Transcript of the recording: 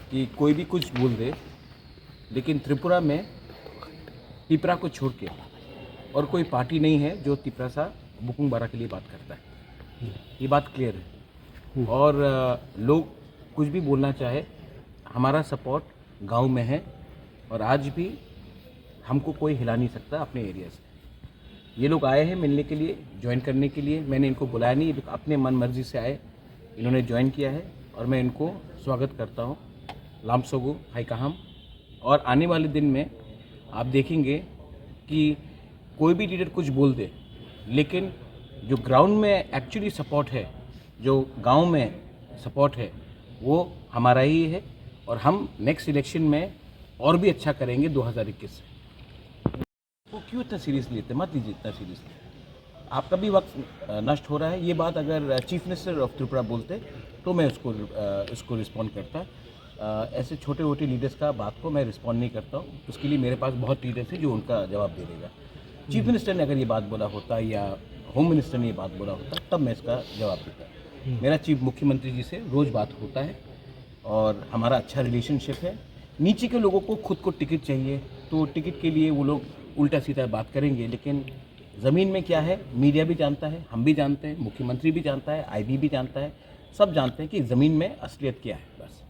कि कोई भी कुछ बोल दे, लेकिन त्रिपुरा में तिपरा को छोड़ के और कोई पार्टी नहीं है जो तिपरा सा बुकुंग बारा के लिए बात करता है। ये बात क्लियर है। और लोग कुछ भी बोलना चाहे, हमारा सपोर्ट गांव में है और आज भी हमको कोई हिला नहीं सकता अपने एरिया से। ये लोग आए हैं मिलने के लिए, ज्वाइन करने के लिए। मैंने इनको बुलाया नहीं, ये अपने मन मर्जी से आए, इन्होंने ज्वाइन किया है और मैं इनको स्वागत करता हूँ। लामसोगु हाइकाहम। और आने वाले दिन में आप देखेंगे कि कोई भी लीडर कुछ बोल दे, लेकिन जो ग्राउंड में एक्चुअली सपोर्ट है, जो गांव में सपोर्ट है, वो हमारा ही है और हम नेक्स्ट इलेक्शन में और भी अच्छा करेंगे 2021 से। वो क्यों इतना सीरियसली लेते, मत लीजिए इतना सीरियसली। आपका भी वक्त नष्ट हो रहा है। ये बात अगर चीफ मिनिस्टर ऑफ त्रिपुरा बोलते तो मैं उसको रिस्पॉन्ड करता। ऐसे छोटे मोटे लीडर्स का बात को मैं रिस्पॉन्ड नहीं करता हूँ। उसके लिए मेरे पास बहुत लीडर्स हैं जो उनका जवाब दे देगा। चीफ मिनिस्टर ने अगर ये बात बोला होता या होम मिनिस्टर ने ये बात बोला होता तब मैं इसका जवाब देता। मेरा चीफ मुख्यमंत्री जी से रोज़ बात होता है और हमारा अच्छा रिलेशनशिप है। नीचे के लोगों को खुद को टिकट चाहिए तो टिकट के लिए वो लोग उल्टा सीधा बात करेंगे, लेकिन ज़मीन में क्या है मीडिया भी जानता है, हम भी जानते हैं, मुख्यमंत्री भी जानता है, आईबी भी जानता है, सब जानते हैं कि ज़मीन में असलियत क्या है। बस।